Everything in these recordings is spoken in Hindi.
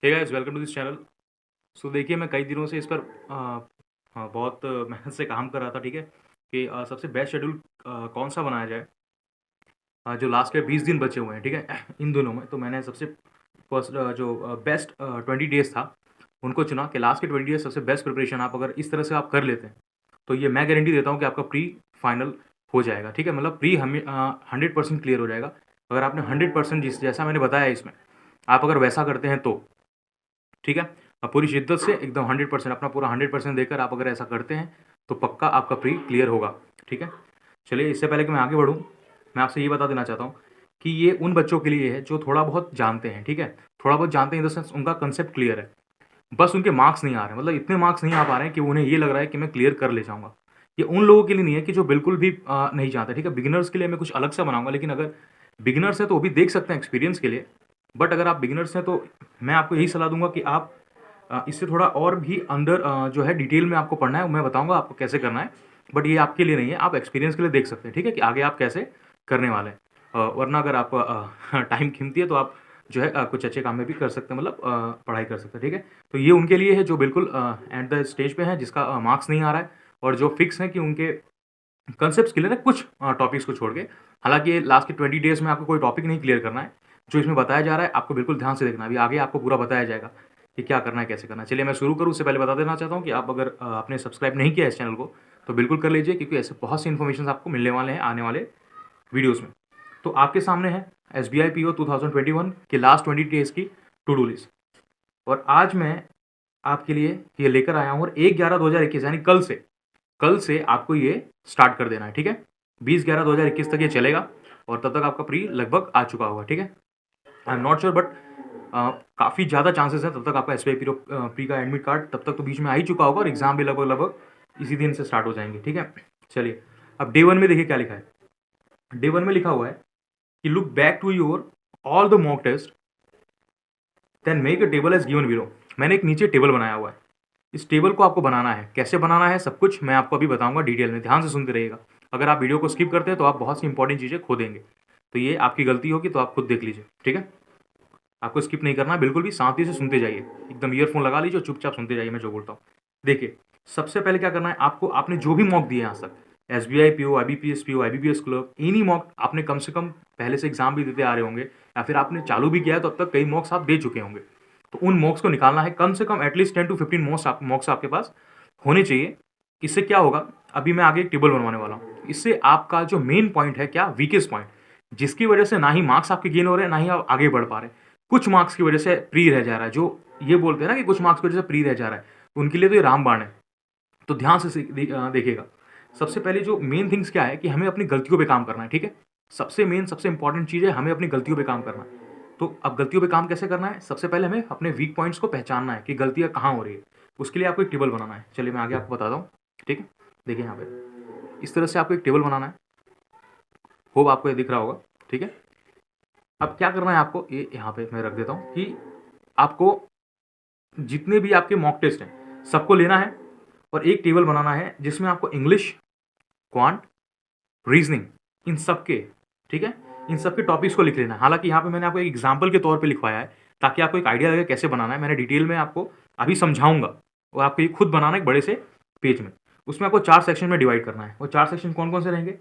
Hey guys, welcome to this channel. So देखिए, मैं कई दिनों से इस पर बहुत मेहनत से काम कर रहा था, ठीक है, कि सबसे बेस्ट शेड्यूल कौन सा बनाया जाए। जो लास्ट के 20 दिन बचे हुए हैं, ठीक है, इन दिनों में तो मैंने सबसे फर्स्ट जो बेस्ट 20 डेज था उनको चुना कि लास्ट के 20 डेज सबसे बेस्ट प्रिपरेशन आप अगर इस तरह से आप कर लेते हैं तो ये मैं गारंटी देता हूँ कि आपका प्री फाइनल हो जाएगा, ठीक है। मतलब प्री हमें 100% क्लियर हो जाएगा अगर आपने 100% जिस जैसा मैंने बताया इसमें आप अगर वैसा करते हैं तो, ठीक है। पूरी शिद्दत से एकदम 100% अपना पूरा 100% देकर आप अगर ऐसा करते हैं तो पक्का आपका प्री क्लियर होगा, ठीक है। चलिए, इससे पहले कि मैं आगे बढ़ूँ, मैं आपसे ये बता देना चाहता हूँ कि ये उन बच्चों के लिए है जो थोड़ा बहुत जानते हैं, ठीक है। थोड़ा बहुत जानते हैं इन द सेंस उनका कंसेप्ट क्लियर है, बस उनके मार्क्स नहीं आ रहे हैं, मतलब इतने मार्क्स नहीं आ पा रहे हैं कि उन्हें ये लग रहा है कि मैं क्लियर कर ले जाऊँगा। ये उन लोगों के लिए नहीं है कि जो बिल्कुल भी नहीं जानते, ठीक है। बिगिनर्स के लिए मैं कुछ अलग से बनाऊँगा, लेकिन अगर बिगिनर्स हैं तो वो भी देख सकते हैं एक्सपीरियंस के लिए। बट अगर आप बिगिनर्स हैं तो मैं आपको यही सलाह दूँगा कि आप इससे थोड़ा और भी अंदर जो है डिटेल में आपको पढ़ना है, मैं बताऊँगा आपको कैसे करना है। बट ये आपके लिए नहीं है, आप एक्सपीरियंस के लिए देख सकते हैं, ठीक है, कि आगे आप कैसे करने वाले हैं। वरना अगर आप टाइम कीमती है तो आप जो है कुछ अच्छे काम में भी कर सकते हैं, मतलब पढ़ाई कर सकते हैं, ठीक है। तो ये उनके लिए है जो बिल्कुल एट द स्टेज पे हैं, जिसका मार्क्स नहीं आ रहा है और जो फिक्स है कि उनके कंसेप्ट्स क्लियर है कुछ टॉपिक्स को छोड़ के। हालाँकि ये लास्ट के 20 डेज़ में आपको कोई टॉपिक नहीं क्लियर करना है। जो इसमें बताया जा रहा है आपको बिल्कुल ध्यान से देखना है। अभी आगे आपको पूरा बताया जाएगा कि क्या करना है, कैसे करना है। चलिए मैं शुरू करूँ उससे पहले बता देना चाहता हूँ कि आप अगर आपने सब्सक्राइब नहीं किया है इस चैनल को तो बिल्कुल कर लीजिए, क्योंकि ऐसे बहुत सी इन्फॉर्मेशंस आपको मिलने वाले हैं आने वाले वीडियोज़ में। तो आपके सामने है एसबीआई पीओ 2021 के लास्ट 20 डेज़ की टू डू लिस्ट, और आज मैं आपके लिए ये लेकर आया हूँ और 1/11/2021 यानी कल से आपको ये स्टार्ट कर देना है, ठीक है। 20/11/2021 तक ये चलेगा और तब तक आपका प्री लगभग आ चुका होगा, ठीक है। I am not sure, but काफ़ी ज़्यादा चांसेस है तब तक आपका एसबीआई प्री का एडमिट कार्ड तब तक तो बीच में आ ही चुका होगा और एग्जाम भी लगभग लगभग इसी दिन से स्टार्ट हो जाएंगे, ठीक है। चलिए, अब डे 1 में देखिए क्या लिखा है। डे 1 में लिखा हुआ है कि look back to your all the mock test then make a table as given below. मैंने एक नीचे टेबल बनाया हुआ है, इस टेबल को आपको बनाना है। कैसे बनाना है सब कुछ मैं आपको अभी बताऊंगा डिटेल में, ध्यान से सुनते रहिएगा। अगर आप वीडियो को स्किप करते हैं तो आप बहुत सी इंपॉर्टेंट चीज़ें खो देंगे, तो ये आपकी गलती होगी, तो आप खुद देख लीजिए, ठीक है। आपको स्किप नहीं करना, बिल्कुल भी शांति से सुनते जाइए, एकदम ईयरफोन लगा लीजिए और चुपचाप सुनते जाइए मैं जो बोलता हूँ। देखिए, सबसे पहले क्या करना है आपको, आपने जो भी मॉक दिए आज तक, SBI PO, IBPS PO, IBPS clerk, any mock आपने कम से कम पहले से एग्जाम भी देते आ रहे होंगे या फिर आपने चालू भी किया है तो अब तक कई मॉक्स आप दे चुके होंगे। तो उन मॉक्स को निकालना है, कम से कम एटलीस्ट 10 to 15 मॉक्स आपके पास होने चाहिए। इससे क्या होगा, अभी मैं आगे एक टेबल बनवाने वाला हूँ, इससे आपका जो मेन पॉइंट है, क्या वीकेस्ट पॉइंट, जिसकी वजह से ना ही मार्क्स आपके गेन हो रहे हैं ना ही आप आगे बढ़ पा रहे हैं, कुछ मार्क्स की वजह से प्री रह जा रहा है, जो ये बोलते हैं ना कि कुछ मार्क्स की वजह से प्री रह जा रहा है, तो उनके लिए तो ये रामबाण है। तो ध्यान से देखिएगा। सबसे पहले जो मेन थिंग्स क्या है कि हमें अपनी गलतियों पे काम करना है, ठीक है। सबसे मेन सबसे इंपॉर्टेंट चीज़ है हमें अपनी गलतियों पे काम करना है। तो अब गलतियों पे काम कैसे करना है, सबसे पहले हमें अपने वीक पॉइंट्स को पहचानना है कि गलतियाँ कहाँ हो रही है। उसके लिए आपको एक टेबल बनाना है। चलिए मैं आगे आपको बताता हूँ, ठीक है। देखिए यहाँ पे इस तरह से आपको एक टेबल बनाना है, होप आपको ये दिख रहा होगा, ठीक है। अब क्या करना है आपको, ये यहाँ पे मैं रख देता हूँ कि आपको जितने भी आपके मॉक टेस्ट हैं सबको लेना है और एक टेबल बनाना है जिसमें आपको इंग्लिश, क्वांट, रीजनिंग, इन सब के, ठीक है, इन सब के टॉपिक्स को लिख लेना है। हालांकि यहाँ पे मैंने आपको एक एग्जाम्पल के तौर पे लिखवाया है ताकि आपको एक आइडिया लगे कैसे बनाना है। मैंने डिटेल में आपको अभी समझाऊंगा और आपको ये खुद बनाना है एक बड़े से पेज में। उसमें आपको 4 सेक्शन में डिवाइड करना है। वो 4 सेक्शन कौन कौन से रहेंगे,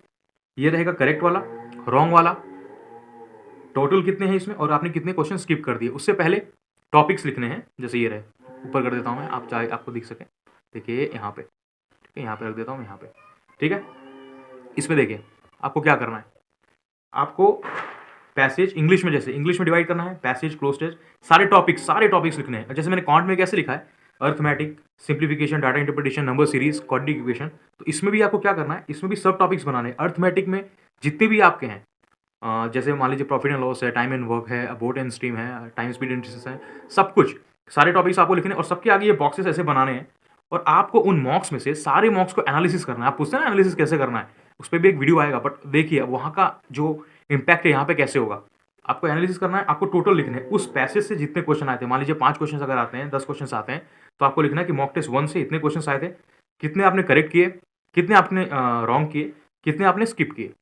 ये रहेगा करेक्ट वाला, रॉन्ग वाला, टोटल कितने हैं इसमें और आपने कितने क्वेश्चन स्किप कर दिए। उससे पहले टॉपिक्स लिखने हैं, जैसे ये रहे, ऊपर कर देता हूँ मैं, आप चाहे आपको दिख सके। देखिए यहाँ पे, ठीक है, यहाँ पे रख देता हूँ यहाँ पे, ठीक है। इसमें देखिए आपको क्या करना है, आपको पैसेज इंग्लिश में, जैसे इंग्लिश में डिवाइड करना है, पैसेज, क्लोज टेस्ट, सारे टॉपिक्स लिखने हैं। जैसे मैंने कॉन्ट में कैसे लिखा है, arithmetic, simplification, data interpretation, number series, quadratic equation, तो इसमें भी आपको क्या करना है, इसमें भी सब टॉपिक्स बनाने हैं। अर्थमेटिक में जितने भी आपके हैं, जैसे मान लीजिए प्रॉफिट एंड लॉस है, टाइम एंड वर्क है, अबोट एंड स्ट्रीम है, टाइम स्पीड एंड है, सब कुछ, सारे टॉपिक्स आपको लिखने हैं और सबके आगे ये बॉक्सेस ऐसे बनाने हैं। और आपको उन मॉक्स में से सारे मॉक्स को एनालिसिस करना है। आप पूछते हैं ना एनालिसिस कैसे करना है, उस पर भी एक वीडियो आएगा, बट देखिए वहाँ का जो इम्पैक्ट है यहाँ पे कैसे होगा। आपको एनालिसिस करना है, आपको टोटल लिखना है उस पैसेज से जितने क्वेश्चन आए थे। मान लीजिए 5 क्वेश्चन अगर आते हैं, 10 क्वेश्चन आते हैं, तो आपको लिखना है कि मॉक टेस्ट 1 से इतने क्वेश्चन आए थे, कितने आपने करेक्ट किए, कितने आपने रॉन्ग किए, कितने आपने स्किप किए।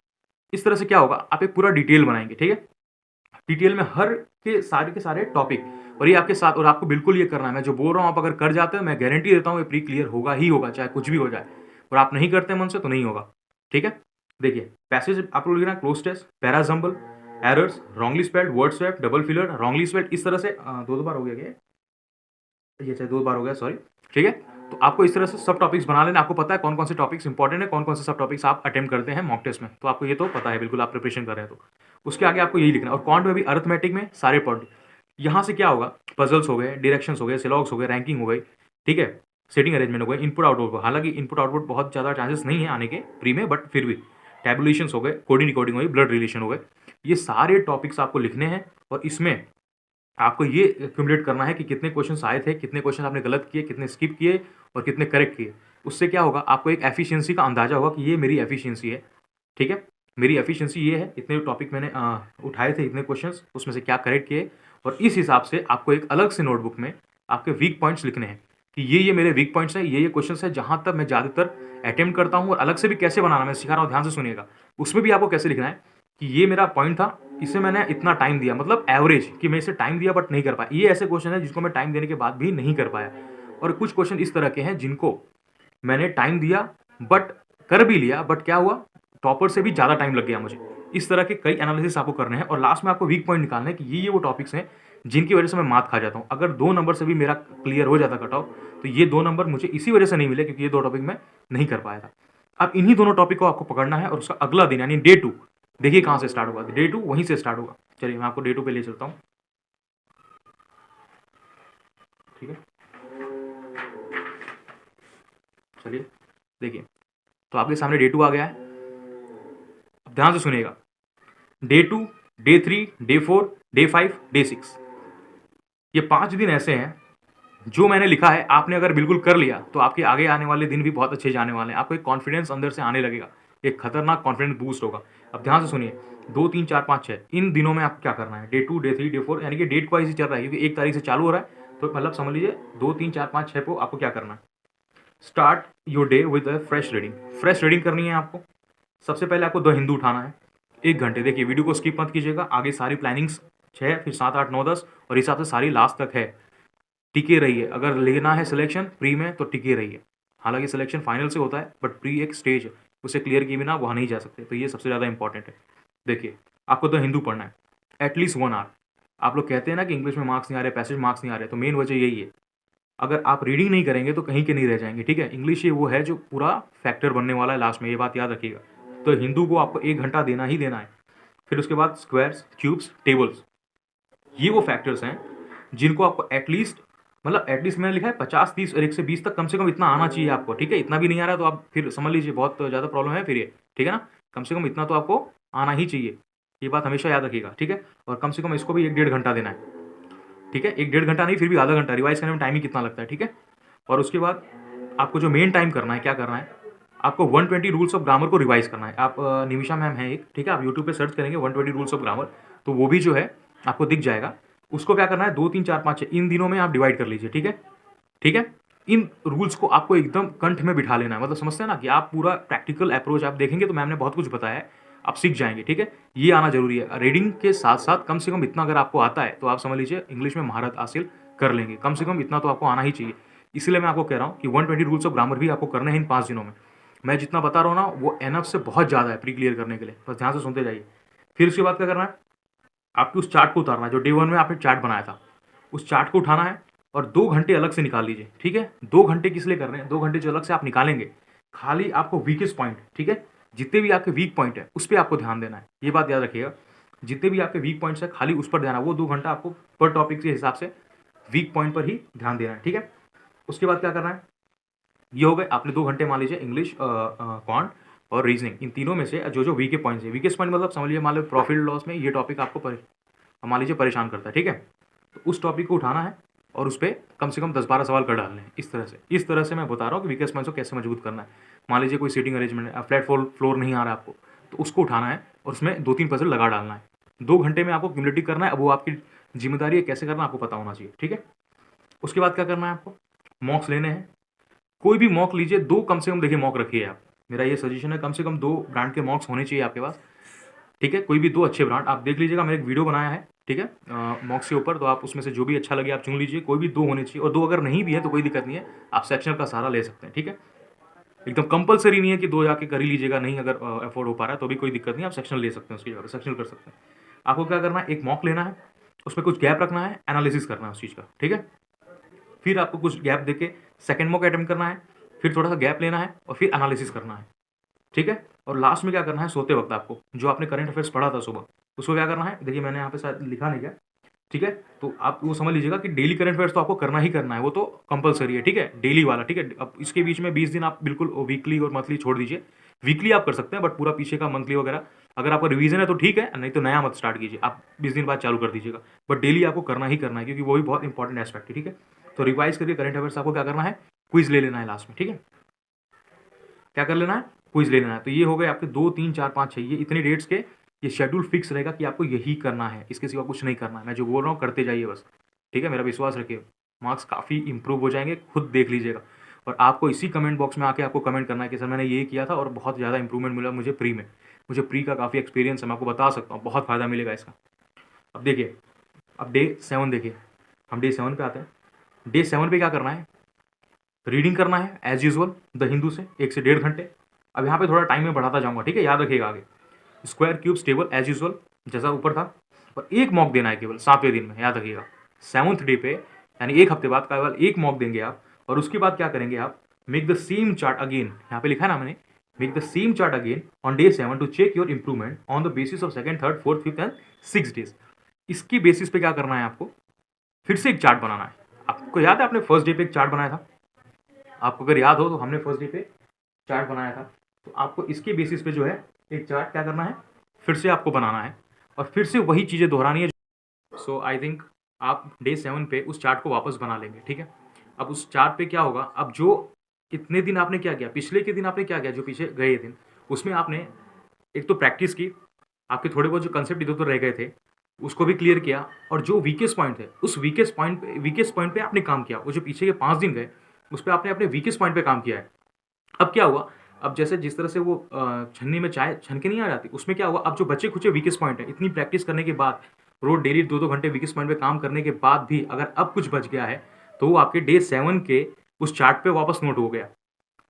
इस तरह से क्या होगा, आप एक पूरा डिटेल बनाएंगे, ठीक है। डिटेल में हर के सारे टॉपिक, और ये आपके साथ, और आपको बिल्कुल ये करना है। मैं जो बोल रहा हूँ आप अगर कर जाते हो, मैं गारंटी देता हूँ ये प्री क्लियर होगा ही होगा, चाहे कुछ भी हो जाए। और आप नहीं करते मन से तो नहीं होगा, ठीक है। देखिए पैसेज आपको लिखना है, cloze test, para jumble, errors, wrongly spelled, word swap, double filler, wrongly spelled, इस तरह से दो बार हो गया क्या ये, चाहे 2 बार हो गया, सॉरी, ठीक है। तो आपको इस तरह से सब टॉपिक्स बना लेना। आपको पता है कौन कौन से टॉपिक्स इंपॉर्टेंट है, कौन कौन से सब टॉपिक्स आप अटेम्प्ट करते हैं मॉक टेस्ट में, तो आपको ये तो पता है बिल्कुल, आप प्रिपरेशन कर रहे हैं तो। उसके आगे आपको यही लिखना है। और क्वांट में भी अरिथमेटिक में सारे पॉइंट, यहाँ से क्या होगा, पजल्स हो गए, डायरेक्शंस हो गए, सिलॉग्स हो गए, रैंकिंग हो गई, ठीक है, सेटिंग अरेंजमेंट हो गए, इनपुट आउटपुट। हालांकि इनपुट आउटपुट बहुत ज़्यादा चांसेस नहीं है आने के प्री में, बट फिर भी टैबुलेशंस हो गए, कोडिंग रिकॉर्डिंग हो गई, ब्लड रिलेशन हो गए, ये सारे टॉपिक्स आपको लिखने हैं। और इसमें आपको ये एक्यूमुलेट करना है कि कितने क्वेश्चंस आए थे, कितने क्वेश्चन आपने गलत किए, कितने स्किप किए और कितने करेक्ट किए। उससे क्या होगा, आपको एक एफिशिएंसी का अंदाजा होगा कि ये मेरी एफिशिएंसी है, ठीक है, मेरी एफिशिएंसी ये है, इतने टॉपिक मैंने उठाए थे, इतने क्वेश्चंस, उसमें से क्या करेक्ट किए। और इस हिसाब से आपको एक अलग से नोटबुक में आपके वीक पॉइंट्स लिखने हैं कि ये मेरे वीक पॉइंट्स हैं, ये क्वेश्चंस है जहाँ तक मैं ज़्यादातर अटेम्प्ट करता हूँ। और अलग से भी कैसे बनाना मैं सिखा रहा हूँ, ध्यान से सुनिएगा। उसमें भी आपको कैसे लिखना है कि ये मेरा पॉइंट था, इसे मैंने इतना टाइम दिया, मतलब एवरेज कि मैं इसे टाइम दिया बट नहीं कर पाया। ये ऐसे क्वेश्चन है जिसको मैं टाइम देने के बाद भी नहीं कर पाया। और कुछ क्वेश्चन इस तरह के हैं जिनको मैंने टाइम दिया बट कर भी लिया, बट क्या हुआ, टॉपर से भी ज़्यादा टाइम लग गया मुझे। इस तरह के कई एनालिसिस आपको करने हैं। और लास्ट में आपको वीक पॉइंट निकालना है कि ये वो टॉपिक्स हैं जिनकी वजह से मैं मात खा जाता हूँ। अगर 2 नंबर से भी मेरा क्लियर हो जाता कट ऑफ, तो ये 2 नंबर मुझे इसी वजह से नहीं मिले क्योंकि ये 2 टॉपिक मैं नहीं कर पाया था। अब इन्हीं दोनों टॉपिक को आपको पकड़ना है और उसका अगला दिन यानी डे 2, देखिए कहाँ से स्टार्ट होगा, डे 2 वहीं से स्टार्ट होगा। चलिए मैं आपको डे 2 पे ले चलता हूँ, ठीक है। चलिए देखिए, तो आपके सामने डे 2 आ गया है। अब ध्यान से सुनिएगा, day 2, day 3, day 4, day 5, day 6, ये 5 दिन ऐसे हैं जो मैंने लिखा है। आपने अगर बिल्कुल कर लिया तो आपके आगे आने वाले दिन भी बहुत अच्छे जाने वाले हैं। आपको एक कॉन्फिडेंस अंदर से आने लगेगा, एक खतरनाक कॉन्फिडेंस बूस्ट होगा। अब ध्यान से सुनिए, 2, 3, 4, 5, 6 इन दिनों में आपको क्या करना है, डे 2, डे 3, डे 4, यानी कि डेट वाइज ही चल रहा है क्योंकि 1 तारीख से चालू हो रहा है, तो मतलब समझ लीजिए 2, 3, 4, 5, 6 को आपको क्या करना है, start your day with a fresh reading. Fresh reading करनी है आपको। सबसे पहले आपको द हिंदू उठाना है 1 घंटे। देखिए वीडियो को स्किप मत कीजिएगा, आगे सारी प्लानिंग्स 6, फिर 7, 8, 9, 10 और हिसाब से सारी लास्ट तक है। टिके रहिए, अगर लेना है सिलेक्शन प्री में तो टिके रहिए। हालांकि सिलेक्शन फाइनल से होता है बट प्री एक स्टेज है, उसे क्लियर किए बिना वहाँ नहीं जा सकते, तो ये सबसे ज़्यादा इंपॉर्टेंट है। देखिए आपको द हिंदू पढ़ना है एटलीस्ट 1 आवर। आप लोग कहते हैं ना कि इंग्लिश में मार्क्स नहीं आ रहे, पैसेज मार्क्स नहीं आ रहे, तो मेन वजह यही है। अगर आप रीडिंग नहीं करेंगे तो कहीं के नहीं रह जाएंगे, ठीक है। इंग्लिश ये वो है जो पूरा फैक्टर बनने वाला है लास्ट में, ये बात याद रखिएगा। तो हिंदू को आपको 1 घंटा देना ही देना है। फिर उसके बाद स्क्वायर्स, क्यूब्स, टेबल्स, ये वो फैक्टर्स हैं जिनको आपको एटलीस्ट, मतलब एटलीस्ट मैंने लिखा है 50, 30 और 1 से 20 तक कम से कम इतना आना चाहिए आपको, ठीक है। इतना भी नहीं आ रहा है तो आप फिर समझ लीजिए बहुत ज़्यादा प्रॉब्लम है फिर ये, ठीक है ना। कम से कम इतना तो आपको आना ही चाहिए, ये बात हमेशा याद रखिएगा, ठीक है। और कम से कम इसको भी 1-1.5 घंटा देना है, ठीक है। 1-1.5 घंटा नहीं, फिर भी आधा घंटा, रिवाइज करने में टाइम ही कितना लगता है, ठीक है। और उसके बाद आपको जो मेन टाइम करना है, क्या करना है, आपको 120 रूल्स ऑफ ग्रामर को रिवाइज करना है। आप निमिषा मैम है एक, ठीक है, आप यूट्यूब पे सर्च करेंगे 120 रूल्स ऑफ ग्रामर, तो वो भी जो है आपको दिख जाएगा। उसको क्या करना है, 2, 3, 4, 5, 6 इन दिनों में आप डिवाइड कर लीजिए, ठीक है, ठीक है। इन रूल्स को आपको एकदम कंठ में बिठा लेना है, मतलब समझते हैं ना कि आप पूरा प्रैक्टिकल अप्रोच आप देखेंगे तो मैम ने बहुत कुछ बताया है, आप सीख जाएंगे, ठीक है। ये आना जरूरी है। रीडिंग के साथ साथ कम से कम इतना अगर आपको आता है तो आप समझ लीजिए इंग्लिश में महारत हासिल कर लेंगे। कम से कम इतना तो आपको आना ही चाहिए। इसलिए मैं आपको कह रहा हूँ कि 120 रूल्स ऑफ ग्रामर भी आपको करने हैं इन 5 दिनों में। मैं जितना बता रहा हूँ ना वो एनफ से बहुत ज़्यादा है प्री क्लियर करने के लिए, बस ध्यान से सुनते जाइए। फिर उसके बाद क्या करना है, आपको उस चार्ट को उतारना है जो डे 1 में आपने चार्ट बनाया था, उस चार्ट को उठाना है और 2 घंटे अलग से निकाल लीजिए, ठीक है। 2 घंटे किस लिए कर रहे हैं, 2 घंटे जो अलग से आप निकालेंगे, खाली आपको वीकेस्ट पॉइंट, ठीक है, जितने भी आपके वीक पॉइंट है उस पर आपको ध्यान देना है। ये बात याद रखिएगा, जितने भी आपके वीक पॉइंट्स है खाली उस पर ध्यान है। वो 2 घंटा आपको पर टॉपिक के हिसाब से वीक पॉइंट पर ही ध्यान देना है, ठीक है। उसके बाद क्या करना है, ये हो गए आपने 2 घंटे मान लीजिए इंग्लिश, क्वांट और रीजनिंग, इन तीनों में से जो जो वीके पॉइंट्स है, वीकेस्ट पॉइंट मतलब समझ लीजिए मान लो प्रॉफिट लॉस में ये टॉपिक आपको मान लीजिए परेशान करता है, ठीक है। तो उस टॉपिक को उठाना है और उस पर कम से कम 10-12 सवाल कर डालने हैं। इस तरह से मैं बता रहा हूँ कि वीकेस्ट पॉइंट्स को कैसे मजबूत करना है। मान लीजिए कोई सीटिंग अरेंजमेंट है, फ्लैट फ्लोर नहीं आ रहा है आपको, तो उसको उठाना है और उसमें 2-3 पजल लगा डालना है। 2 घंटे में आपको क्यूमुलेटिव करना है। अब वो आपकी जिम्मेदारी है, कैसे करना आपको पता होना चाहिए, ठीक है। उसके बाद क्या करना है, आपको मॉक्स लेने हैं। कोई भी मॉक लीजिए, 2 कम से कम देखिए मॉक रखिए आप। मेरा ये सजेशन है, कम से कम 2 ब्रांड के मॉक्स होने चाहिए आपके पास। ठीक है, कोई भी 2 अच्छे ब्रांड आप देख लीजिएगा, मैंने एक वीडियो बनाया है, ठीक है, मॉक्स के ऊपर, तो आप उसमें से जो भी अच्छा लगे आप चुन लीजिए, कोई भी 2 होने चाहिए, और 2 अगर नहीं भी है तो कोई दिक्कत नहीं है, आप सेक्शनल का सहारा ले सकते हैं, ठीक है। एकदम कंपल्सरी नहीं है कि 2 जाके कर ही लीजिएगा, नहीं अगर अफोर्ड हो पा रहा है तो भी कोई दिक्कत नहीं, आप सेक्शनल ले सकते हैं उसकी जगह पे, सेक्शनल कर सकते हैं। आपको क्या करना है, एक मॉक लेना है, उसमें कुछ गैप रखना है, एनालिसिस करना है उस चीज़ का, ठीक है। फिर आपको कुछ गैप देके सेकंड मॉक अटेम्प्ट करना है, फिर थोड़ा सा गैप लेना है और फिर एनालिसिस करना है, ठीक है। और लास्ट में क्या करना है, सोते वक्त आपको जो आपने करंट अफेयर्स पढ़ा था सुबह, उसको क्या करना है, देखिए मैंने यहाँ पे शायद लिखा नहीं क्या, ठीक है। तो आप वो समझ लीजिएगा कि डेली करंट अफेयर्स तो आपको करना ही करना है, वो तो कंपलसरी है, ठीक है, डेली वाला, ठीक है। अब इसके बीच में 20 दिन आप बिल्कुल वीकली और मंथली छोड़ दीजिए, वीकली आप कर सकते हैं बट पूरा पीछे का मंथली वगैरह अगर आपका रिवीजन है तो ठीक है, नहीं तो नया मत स्टार्ट कीजिए, आप 20 दिन बाद चालू कर दीजिएगा, बट डेली आपको करना ही करना है क्योंकि वो भी बहुत इंपॉर्टेंट एस्पेक्ट है, ठीक है। तो रिवाइज करके करंट अफेयर्स आपको क्या करना है, क्विज ले लेना है लास्ट में, ठीक है। क्या कर लेना है, क्विज ले लेना है। तो ये हो गए आपके 2 3 4 5 6 ये इतनी डेट्स के, ये शेड्यूल फिक्स रहेगा कि आपको यही करना है, इसके सिवा कुछ नहीं करना है। मैं जो बोल रहा हूँ करते जाइए बस, ठीक है, मेरा विश्वास रखिए, मार्क्स काफ़ी इंप्रूव हो जाएंगे, खुद देख लीजिएगा। और आपको इसी कमेंट बॉक्स में आके आपको कमेंट करना है कि सर मैंने ये किया था और बहुत ज़्यादा इंप्रूवमेंट मिला मुझे प्री में, मुझे प्री का काफ़ी एक्सपीरियंस है, मैं आपको बता सकता हूँ, बहुत फ़ायदा मिलेगा इसका। अब देखिए, अब डे 7 देखिए, हम डे 7 पे आते हैं। डे 7 पे क्या करना है, रीडिंग करना है एज यूजुअल द हिंदू से 1 से 1.5 घंटे। अब यहाँ पे थोड़ा टाइम में बढ़ाता जाऊँगा, ठीक है, याद रखिएगा आगे। Square cubes table as usual जैसा ऊपर था, और एक मॉक देना है केवल 7वें दिन में, याद रखिएगा। 7th डे पे यानी 1 हफ्ते बाद केवल एक मॉक देंगे आप, और उसके बाद क्या करेंगे आप, make the same chart again, यहाँ पे लिखा है ना मैंने, make the same chart again on day 7 to check your improvement on the basis of 2nd 3rd 4th 5th and 6 days. इसकी बेसिस पे क्या करना है आपको, फिर से एक चार्ट बनाना है। आपको याद है आपने फर्स्ट डे पे एक चार्ट बनाया था, आपको अगर याद हो तो हमने फर्स्ट डे पे चार्ट बनाया था, तो आपको इसके बेसिस पे जो है एक चार्ट क्या करना है, फिर से आपको बनाना है और फिर से वही चीज़ें दोहरानी है। सो आई थिंक आप डे 7 पे उस चार्ट को वापस बना लेंगे, ठीक है। अब उस चार्ट पे क्या होगा, अब जो इतने दिन आपने क्या किया, पिछले के दिन आपने क्या किया, जो पीछे गए दिन उसमें आपने एक तो प्रैक्टिस की, आपके थोड़े बहुत जो कंसेप्ट इधर उधर रह गए थे उसको भी क्लियर किया, और जो वीकेस्ट पॉइंट थे उस वीकेस्ट पॉइंट पे आपने काम किया। वो जो पीछे के 5 दिन गए उस पर आपने अपने वीकेस्ट पॉइंट पे काम किया है। अब क्या हुआ, अब जैसे जिस तरह से वो छन्नी में चाय छन के नहीं आ जाती, उसमें क्या हुआ, अब जो बच्चे खुचे वीकेस्ट पॉइंट है, इतनी प्रैक्टिस करने के बाद, रोज डेली 2-2 घंटे वीकेस्ट पॉइंट पे काम करने के बाद भी अगर अब कुछ बच गया है तो वो आपके डे 7 के उस चार्ट पे वापस नोट हो गया,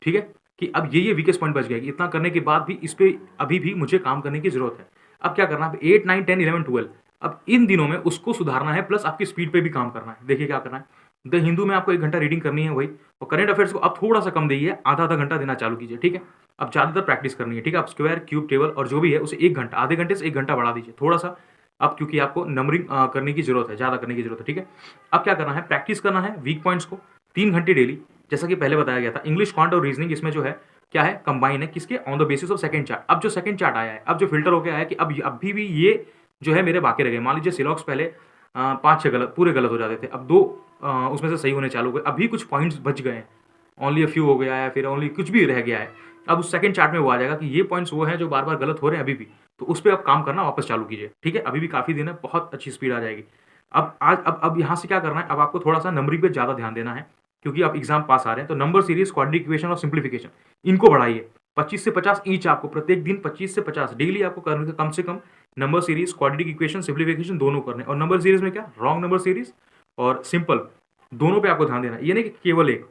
ठीक है, कि अब ये वीकेस्ट पॉइंट बच गया कि इतना करने के बाद भी इस पे अभी भी मुझे काम करने की जरूरत है। अब क्या करना है, 8 9 10 11 12 अब इन दिनों में उसको सुधारना है, प्लस आपकी स्पीड पे भी काम करना है। देखिए क्या करना है, द हिंदू में आपको 1 घंटा रीडिंग करनी है वही, और करंट अफेयर्स को अब थोड़ा सा कम देइए, आधा घंटा देना चालू कीजिए, ठीक है। अब ज़्यादातर प्रैक्टिस करनी है, ठीक है। आप स्क्वायर क्यूब टेबल और जो भी है उसे 1 घंटा, आधे घंटे से 1 घंटा बढ़ा दीजिए थोड़ा सा, अब क्योंकि आपको नंबरिंग करने की जरूरत है, ज़्यादा करने की जरूरत है, ठीक है। अब क्या करना है, प्रैक्टिस करना है वीक पॉइंट्स को 3 घंटे डेली, जैसा कि पहले बताया गया था। इंग्लिश, क्वांट और रीजनिंग इसमें जो है क्या है, कंबाइन है, किसके, on the basis of second chart. अब जो सेकंड चार्ट आया है, अब जो फिल्टर होकर आया है कि अब अभी भी ये जो है मेरे बाकी रह गए, मान लीजिए सिलॉक्स पहले 5-6 गलत पूरे गलत हो जाते थे, अब 2 उसमें से सही होने चालू हो गए, अभी कुछ पॉइंट्स बच गए हैं, ओनली अ फ्यू हो गया है, फिर ओनली कुछ भी रह गया है। अब उस सेकंड चार्ट में वो आ जाएगा कि ये पॉइंट्स वो हैं जो बार बार गलत हो रहे हैं अभी भी, तो उस पर आप काम करना वापस चालू कीजिए, ठीक है। अभी भी काफ़ी दिन है, बहुत अच्छी स्पीड आ जाएगी। अब यहाँ से क्या करना है, अब आपको थोड़ा सा नंबरिंग पे ज़्यादा ध्यान देना है क्योंकि आप एग्जाम पास आ रहे हैं, तो नंबर सीरीज, क्वाड्रेटिक इक्वेशन और सिंप्लीफिकेशन इनको बढ़ाइए। 25 से 50 ईच आपको प्रत्येक दिन 25 से 50 डेली आपको करने कम से कम number series, quadratic equation, simplification दोनों करने। और नंबर सीरीज में क्या, रॉन्ग नंबर सीरीज और सिंपल दोनों पे आपको ध्यान देना है, ये नहीं कि केवल एक,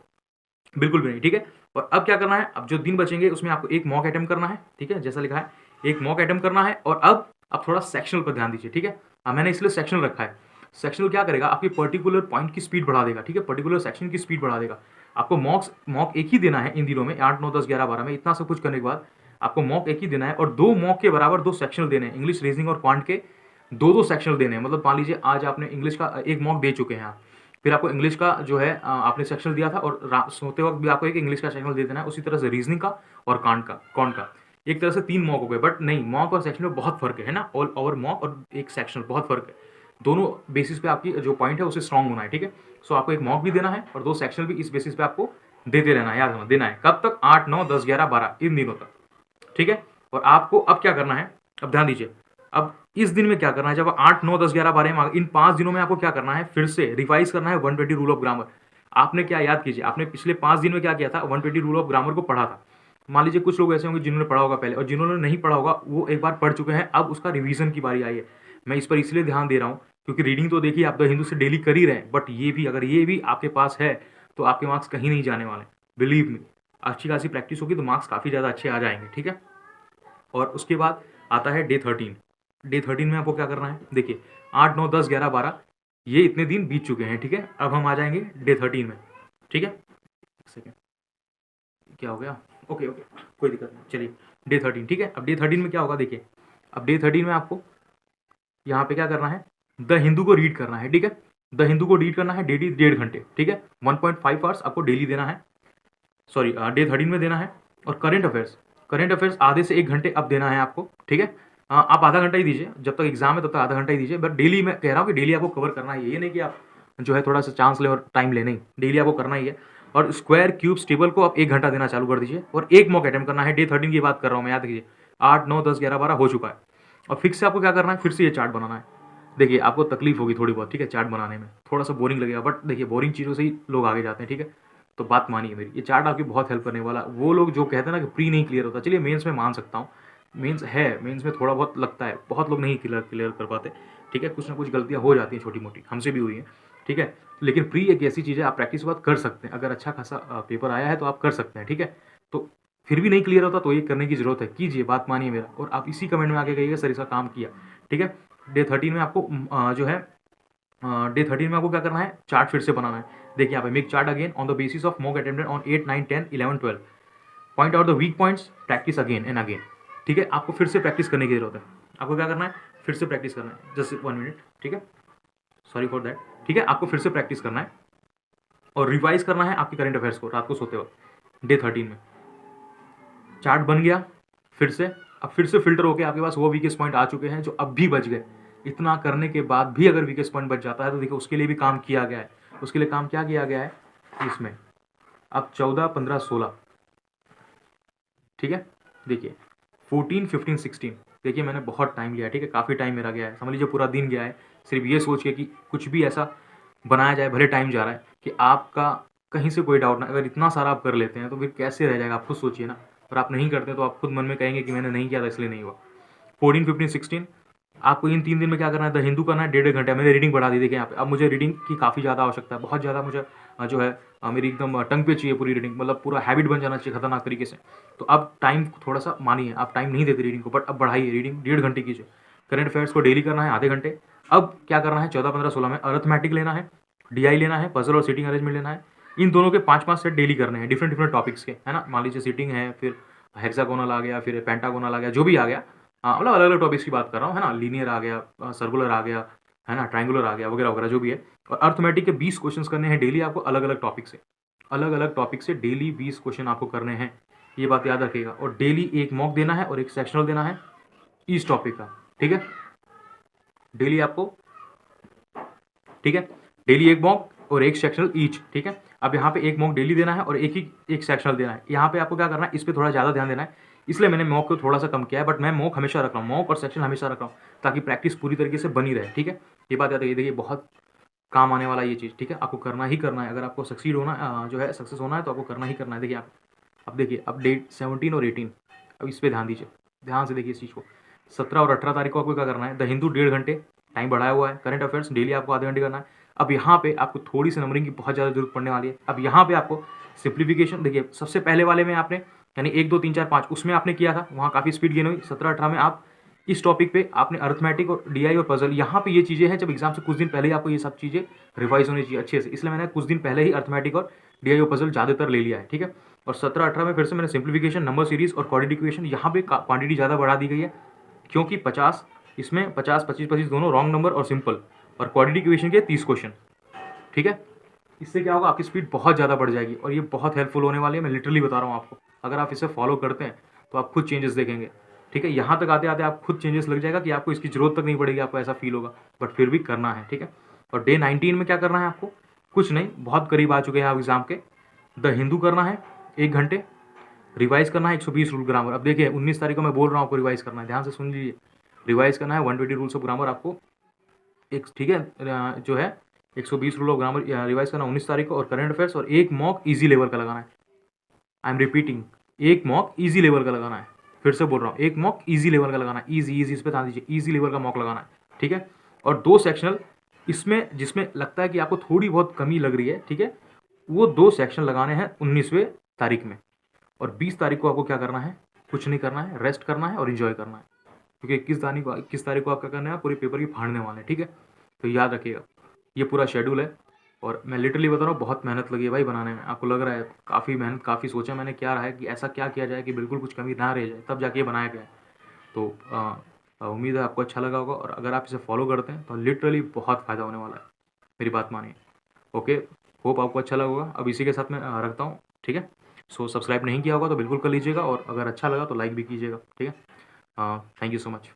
बिल्कुल भी नहीं, ठीक है। और अब क्या करना है, अब जो दिन बचेंगे उसमें आपको एक मॉक अटेम्प्ट करना है, ठीक है, जैसा लिखा है एक मॉक अटेम्प्ट करना है। और अब आप थोड़ा सेक्शनल पर ध्यान दीजिए, ठीक है। मैंने इसलिए सेक्शनल रखा है, सेक्शनल क्या करेगा, आपकी पर्टिकुलर पॉइंट की स्पीड बढ़ा देगा, ठीक है, पर्टिकुलर सेक्शन की स्पीड बढ़ा देगा। आपको मॉक एक ही देना है इन दिनों में, 8 9 10 11 12 में, इतना सब कुछ करने के बाद आपको मॉक एक ही देना है, और 2 मॉक के बराबर 2 सेक्शनल देने हैं, इंग्लिश, रीजनिंग और क्वांट के 2-2 सेक्शनल देने हैं। मतलब मान लीजिए आज आपने इंग्लिश का एक मॉक दे चुके हैं आप, फिर आपको इंग्लिश का जो है आपने सेक्शनल दिया था, और सोते वक्त भी आपको एक इंग्लिश का सेक्शनल दे देना है, उसी तरह से रीजनिंग का और क्वांट का। एक तरह से 3 मॉक हो गए, बट नहीं, मॉक और सेक्शनल में बहुत फर्क है ना, ऑल ओवर मॉक और एक सेक्शनल बहुत फर्क है। दोनों बेसिस पे आपकी जो पॉइंट है उसे स्ट्रांग होना है, ठीक है। सो आपको एक मॉक भी देना है और 2 सेक्शनल भी इस बेसिस पे आपको देते रहना है, याद रखना देना है। कब तक, 8 9 10 11 12 इन दिनों तक, ठीक है। और आपको अब क्या करना है, अब ध्यान दीजिए, अब इस दिन में क्या करना है, जब 8 9 10 11 12 में इन 5 दिनों में आपको क्या करना है, फिर से रिवाइज करना है 120 रूल ऑफ ग्रामर। आपने क्या याद कीजिए, आपने पिछले 5 दिन में क्या किया था, 120 रूल ऑफ ग्रामर को पढ़ा था, मान लीजिए कुछ लोग ऐसे होंगे जिन्होंने पढ़ा होगा पहले, और जिन्होंने नहीं पढ़ा होगा वो एक बार पढ़ चुके हैं, अब उसका रिवीजन की बारी आई है। मैं इस पर इसलिए ध्यान दे रहा हूँ क्योंकि रीडिंग तो देखिए आप द हिंदू से डेली कर ही रहे हैं, बट ये भी अगर ये भी आपके पास है तो आपके मार्क्स कहीं नहीं जाने वाले, बिलीव मी। अच्छी खासी प्रैक्टिस होगी तो मार्क्स काफ़ी ज़्यादा अच्छे आ जाएंगे, ठीक है। और उसके बाद आता है डे 13। डे 13 में आपको क्या करना है, देखिए 8 9 10 11 12 ये इतने दिन बीत चुके हैं, ठीक है। अब हम आ जाएंगे डे 13 में, ठीक है। एक सेकेंड, क्या हो गया, ओके ओके, कोई दिक्कत नहीं, चलिए डे 13, ठीक है। अब डे 13 में क्या होगा, देखिए अब डे 13 में आपको यहाँ पे क्या करना है, द हिंदू को रीड करना है, ठीक है। द हिंदू को रीड करना है डेली 1.5 घंटे, ठीक है। 1.5 आवर्स आपको डेली देना है, सॉरी डे 13 में देना है। और करंट अफेयर्स आधे से 1 घंटे अब देना है आपको, ठीक है। आप आधा घंटा ही दीजिए, जब तक एग्जाम है तब तक आधा घंटा ही दीजिए, बट डेली मैं कह रहा हूँ कि डेली आपको कवर करना ही है, ये नहीं कि आप जो है थोड़ा सा चांस ले और टाइम ले, नहीं, डेली आपको करना ही है। और स्क्वायर क्यूब्स टेबल को आप 1 घंटा देना चालू कर दीजिए, और एक मॉक अटेम्प्ट करना है। डे 13 की बात कर रहा हूँ मैं, याद कीजिए 8 9 10 11 12 हो चुका है। और फिक्स से आपको क्या करना है, फिर से ये चार्ट बनाना है। देखिए आपको तकलीफ होगी थोड़ी बहुत, ठीक है, चार्ट बनाने में थोड़ा सा बोरिंग लगेगा, बट देखिए बोरिंग चीज़ों से ही लोग आगे जाते हैं, ठीक है। तो बात मानिए मेरी, ये चार्ट आपकी बहुत हेल्प करने वाला। वो लोग जो कहते हैं ना कि प्री नहीं क्लियर होता, चलिए मेंस में मान सकता हूँ, मेंस है, मेंस में थोड़ा बहुत लगता है, बहुत लोग नहीं क्लियर कर पाते, ठीक है। कुछ ना कुछ गलतियाँ हो जाती हैं छोटी मोटी, हमसे भी हुई हैं, ठीक है। लेकिन प्री एक ऐसी चीज़ है, आप प्रैक्टिस के बाद कर सकते हैं। अगर अच्छा खासा पेपर आया है तो आप कर सकते हैं, ठीक है। तो फिर भी नहीं क्लियर होता तो ये करने की जरूरत है, कीजिए, बात मानिए मेरा। और आप इसी कमेंट में आके कहिएगा सर इसका काम किया, ठीक है। डे 13 में आपको जो है डे 13 में आपको क्या करना है, चार्ट फिर से बनाना है। देखिए यहाँ पे make chart again on the basis of mock attempted on 8 9 10 11 12, point out the weak points, practice again and again, ठीक है। आपको फिर से प्रैक्टिस करने की जरूरत है। आपको क्या करना है, फिर से प्रैक्टिस करना है, जस्ट 1 मिनट, ठीक है, सॉरी फॉर दैट, ठीक है। आपको फिर से प्रैक्टिस करना है और रिवाइज करना है आपके करंट अफेयर्स को रात को सोते वक्त। डे 13 में चार्ट बन गया फिर से, अब फिर से फिल्टर होकर आपके पास वो वीकेस्ट पॉइंट आ चुके हैं जो अब भी बच गए। इतना करने के बाद भी अगर वीकेस्ट पॉइंट बच जाता है तो देखिए उसके लिए भी काम किया गया है। उसके लिए काम क्या किया गया है इसमें, अब 14 15 16, ठीक है। देखिए 14 15 16, देखिए मैंने बहुत टाइम लिया है, ठीक है, काफ़ी टाइम मेरा गया है, समझ लीजिए पूरा दिन गया है, सिर्फ ये सोच के कि कुछ भी ऐसा बनाया जाए, भले टाइम जा रहा है, कि आपका कहीं से कोई डाउट ना। अगर इतना सारा आप कर लेते हैं तो फिर कैसे रह जाएगा, आप खुद सोचिए ना। और आप नहीं करते तो आप खुद मन में कहेंगे कि मैंने नहीं किया था इसलिए नहीं हुआ। 14 15 16 आपको इन 3 दिन में क्या करना है, द हिंदू करना है 1.5 घंटे। मैंने रीडिंग बढ़ा दी, देखिए यहाँ पे अब मुझे रीडिंग की काफ़ी ज़्यादा आवश्यकता है, बहुत ज़्यादा मुझे जो है मेरी एकदम टंग पे चाहिए पूरी रीडिंग, मतलब पूरा हैबिट बन जाना चाहिए खतरनाक तरीके से। तो अब टाइम थोड़ा सा मानिए, आप टाइम नहीं देते रीडिंग को, बट अब बढ़ाइए रीडिंग, 1.5 घंटे कीजिए। करंट अफेयर्स को डेली करना है आधे घंटे। अब क्या करना है, 14 15 16 में अर्थमेटिक लेना है, डीआई लेना है, पजल और सीटिंग अरेंजमेंट लेना है। इन दोनों के 5 सेट डेली करने हैं, डिफरेंट डिफरेंट टॉपिक्स के, है ना। मान लीजिए सीटिंग है, फिर हेक्सागोनल आ गया, फिर पेंटागोनल आ गया, जो भी आ गया, हाँ मतलब अलग अलग टॉपिक्स की बात कर रहा हूँ, है ना। लीनियर आ गया, सर्कुलर आ गया, है ना, ट्रायंगुलर आ गया, वगैरह वगैरह जो भी है। और अर्थमेटिक के 20 क्वेश्चंस करने हैं डेली आपको, अलग अलग टॉपिक से, अलग अलग टॉपिक से डेली 20 क्वेश्चन आपको करने हैं, ये बात याद रखिएगा। और डेली एक मॉक देना है और एक सेक्शनल देना है इस टॉपिक का, ठीक है, डेली आपको, ठीक है, डेली एक मॉक और एक सेक्शनल ईच, ठीक है। अब यहाँ पे एक मॉक डेली देना है और एक सेक्शनल देना है। यहाँ पे आपको क्या करना है, इस पे थोड़ा ज़्यादा ध्यान देना है, इसलिए मैंने मॉक को थोड़ा सा कम किया है, बट मैं मॉक हमेशा रख रहा हूँ, मॉक और सेक्शन हमेशा रख रहा हूँ, ताकि प्रैक्टिस पूरी तरीके से बनी रहे, ठीक है। ये बात याद रखिए, देखिए बहुत काम आने वाला ये चीज़, ठीक है। आपको करना ही करना है, अगर आपको सक्सीड होना जो है सक्सेस होना है तो आपको करना ही करना है। देखिए आप अब देखिए, अब डेट 17 और 18, अब इस पर ध्यान दीजिए, ध्यान से देखिए इस चीज़ को। 17 और 18 तारीख को आपको क्या करना है, द हिंदू 1.5 घंटे टाइम बढ़ाया हुआ है, करंट अफेयर्स डेली आपको आधे घंटे करना है। अब यहाँ पे आपको थोड़ी सी नंबरिंग की बहुत ज़्यादा जरूरत पड़ने वाली है। अब यहाँ पे आपको सिंप्लीफिकेशन, देखिए सबसे पहले वाले में आपने यानी 1 2 3 4 5 उसमें आपने किया था, वहाँ काफ़ी स्पीड गेन हुई। 17 18 में आप इस टॉपिक पे आपने अर्थमेटिक और डीआई और पजल, यहाँ पे ये चीज़ें हैं, जब एग्जाम से कुछ दिन पहले ही आपको ये सब चीज़ें रिवाइज होनी चाहिए अच्छे से, इसलिए मैंने कुछ दिन पहले ही अर्थमेटिक और डीआई और पजल ज़्यादातर ले लिया है, ठीक है। और 17 18 में फिर से मैंने सिंप्लीफिकेशन, नंबर सीरीज और क्वाड्रेटिक इक्वेशन, यहाँ पे क्वांटिटी ज़्यादा बढ़ा दी गई है, क्योंकि 50 इसमें 50 25 25 दोनों रॉन्ग नंबर और सिंपल, और क्वाड्रेटिक इक्वेशन के 30 क्वेश्चन, ठीक है। इससे क्या होगा, आपकी स्पीड बहुत ज़्यादा बढ़ जाएगी और ये बहुत हेल्पफुल होने वाली है, मैं लिटरली बता रहा हूँ आपको। अगर आप इसे फॉलो करते हैं तो आप खुद चेंजेस देखेंगे, ठीक है। यहाँ तक आते आते आप खुद चेंजेस लग जाएगा कि आपको इसकी जरूरत तक नहीं पड़ेगी, आपको ऐसा फील होगा, बट फिर भी करना है, ठीक है। और डे 19 में क्या करना है आपको, कुछ नहीं, बहुत करीब आ चुके हैं आप एग्जाम के। द हिंदू करना है 1 घंटे, रिवाइज करना है 120 रूल ग्रामर। अब देखिए 19 तारीख को मैं बोल रहा हूँ आपको रिवाइज करना है, ध्यान से सुन लीजिए, रिवाइज करना है 120 रूल्स ऑफ ग्रामर आपको, एक, ठीक है, जो है 120 रूल ऑफ ग्रामर रिवाइज करना 19 तारीख को। और करंट अफेयर्स और एक मॉक इजी लेवल का लगाना है। आई एम रिपीटिंग, एक मॉक ईजी लेवल का लगाना है, फिर से बोल रहा हूँ, एक मॉक ईजी लेवल का लगाना है, ईजी ईजी इस पे ध्यान दीजिए, ईजी लेवल का मॉक लगाना है, ठीक है। और 2 सेक्शनल इसमें जिसमें लगता है कि आपको थोड़ी बहुत कमी लग रही है, ठीक है, वो 2 सेक्शन लगाने हैं 19वें तारीख में। और 20 तारीख को आपको क्या करना है, कुछ नहीं करना है, रेस्ट करना है और एंजॉय करना है, क्योंकि 21 तारीख को आप क्या करना है, पूरे पेपर की फाड़ने वाले हैं, ठीक है। तो याद रखिएगा, ये पूरा शेड्यूल है। और मैं लिटरली बता रहा हूँ, बहुत मेहनत लगी है भाई बनाने में। आपको लग रहा है काफ़ी मेहनत, काफ़ी सोचा मैंने क्या रहा है कि ऐसा क्या किया जाए कि बिल्कुल कुछ कमी ना रह जाए, तब जाके ये बनाया गया है। तो उम्मीद है आपको अच्छा लगा होगा, और अगर आप इसे फॉलो करते हैं तो लिटरली बहुत फ़ायदा होने वाला है, मेरी बात मानिए। ओके, होप आपको अच्छा लगा होगा। अब इसी के साथ मैं रखता हूँ, ठीक है। सो सब्सक्राइब नहीं किया होगा तो बिल्कुल कर लीजिएगा, और अगर अच्छा लगा तो लाइक भी कीजिएगा, ठीक है। Thank you so much.